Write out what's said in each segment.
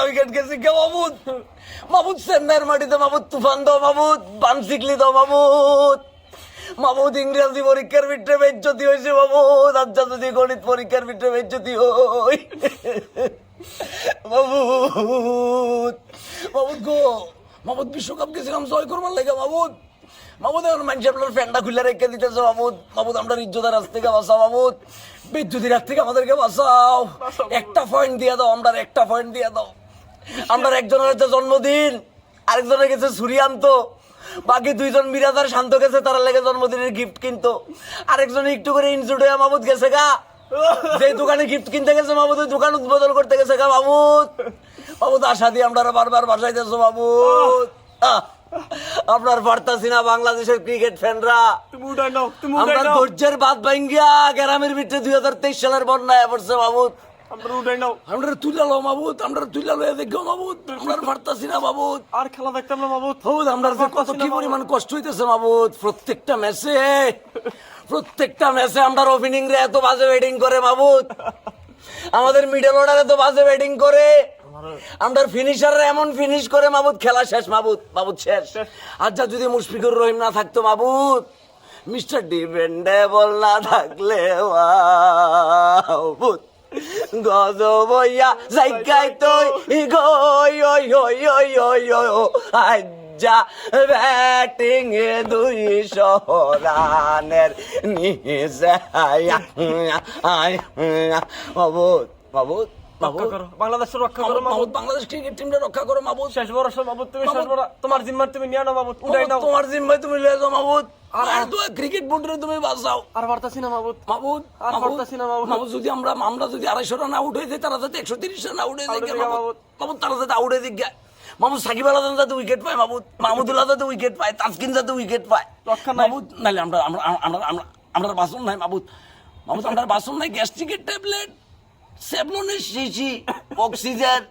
Wicket গেছে কে মাহমুদ? মাহমুদ চেন্নাইয়ের মাটিতে মাহমুদ তুফান দাও মাহমুদ, বানসিকলি দাও মাহমুদ। মাহমুদ ইংরেজি পরীক্ষার ভিতরে বেজ্জতি হয়েছে মাহমুদ, আন্তর্জাতিক গণিত পরীক্ষার ভিতরে বেজ্জতি হই মাহমুদ। মাহমুদ গো, মাহমুদ বিশ্বকাপ গেছিলাম জয় করবার লাগে মাহমুদ। মাহমুদ এখন মানুষ আপনার ফ্যানটা খুলে রেখে দিতেছে মাহমুদ। মাহমুদ আমরা ইজ্জতের রাজ থেকে বাঁচাও মাহমুদ, বিদ্যুতের রাজ থেকে আমাদেরকে বাঁচাও। একটা পয়েন্ট দিয়ে দাও, আমরা একটা পয়েন্ট দিয়ে দাও। আমরা একজনের হচ্ছে জন্মদিন, আরেকজনের গেছে সুরিয়ান্ত, বাকি দুইজন বিরাদার শান্ত গেছে, তারা লেগে জন্মদিনের গিফট কিনতো। আরেকজন একটু করে ইনজুর্ড হয়ে মাহমুদ গেছে গা, যে দোকানে গিফট কিনতে গেছে মাহমুদ ওই দোকান উদ্বোধন করতে গেছে গা মাহমুদ। মাহমুদ আশা দিয়ে আমরা বারবার বাসাইতেছো মাহমুদ। আপনার পারতাছি না বাংলাদেশের ক্রিকেট ফ্যানরা, আমরা ধৈর্যের বাদ ভাঙ্গিয়া গ্রামের ভিতরে 2023 সালের বন্যায় পড়ছে মাহমুদ। আমরা তুইলালো মাহমুদ, আমরা তুইলালো দেখো মাহমুদ, আমরা পারতাছি না মাহমুদ, আর খেলা দেখতাম না মাহমুদ। আমরা যে কত কি পরিমাণ কষ্ট হইতেছে মাহমুদ, প্রত্যেকটা ম্যাচে আমরা ওপেনিং রে এত বাজে ব্যাটিং করে মাহমুদ, আমাদের মিডল অর্ডারে এত বাজে ব্যাটিং করে, আমরা ফিনিশাররা এমন ফিনিশ করে মাহমুদ, খেলা শেষ মাহমুদ শেষ। আচ্ছা যদি মুশফিকুর রহিম না থাকতো মাহমুদ, মিস্টার ডিপেন্ডেবল না থাকলে মাহমুদ গজ বইয়া জায়গায় তুই আজ্জা ব্যাটিং এ 200 রানের নিচে মাহমুদ মাহমুদ বাংলাদেশের রক্ষা করো মাহমুদ, বাংলাদেশ ক্রিকেট টিমটা রক্ষা করো মাহমুদ। শেষ ভরসা মাহমুদ, তুমি শেষ ভরসা, তোমার জিম্মার তুমি নিয়ে নাও মাহমুদ, উড়াই নাও, তোমার জিম্মায় তুমি লয়ে যাও মাহমুদ। আর তো ক্রিকেট বোর্ডে তুমি বাঁচাও। আর পারতাছি না মাহমুদ, মাহমুদ আর পারতাছি না মাহমুদ। মাহমুদ যদি আমরা 250 রান আউট হয়ে যাই, তারা যাতে 130 রান আউট হয়ে যায় মাহমুদ, তারা যাতে আউট হয়ে যায় মাহমুদ। সাকিব আল হাসান যাতে উইকেট পায় মাহমুদ, মাহমুদুল্লাহ যাতে উইকেট পায়, তাসকিন যাতে উইকেট পায় মাহমুদ। নাহলে আমরা বাসন নাই মাহমুদ, আমরা বাসন নাই, গ্যাস্ট্রিকের ট্যাবলেট, সেভলনের শিশি, অক্সিজেন,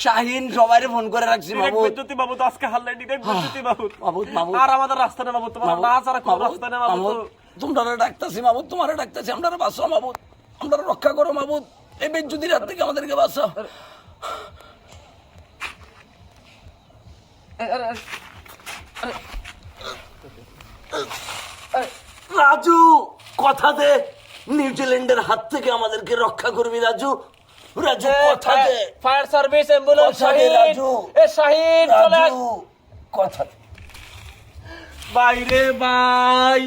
শাহিন সবাইরে ফোন করে রাখছি মাহমুদ। মাহমুদ আজকে হারলাই ডিরেক্ট বিদ্যুৎ মাহমুদ মাহমুদ আর আমাদের রাস্তা নেই মাহমুদ, তোমার না ছাড়া কোন রাস্তা নেই মাহমুদ। তোমরা ডাকতাছি মাহমুদ, তোমারে ডাকতাছি, আমরা বাঁচাও মাহমুদ, আমরা রক্ষা করো মাহমুদ, এই বেজ্জুতির হাত থেকে আমাদেরকে বাঁচাও। রাজু কথা দে, নিউজিল্যান্ডের হাত থেকে আমাদেরকে রক্ষা করবি রাজু। রাজু কথা দে, fire service ambulance Shahin, Raju এ শাহিন চলে আস, কথা দে। বাইরে ভাই।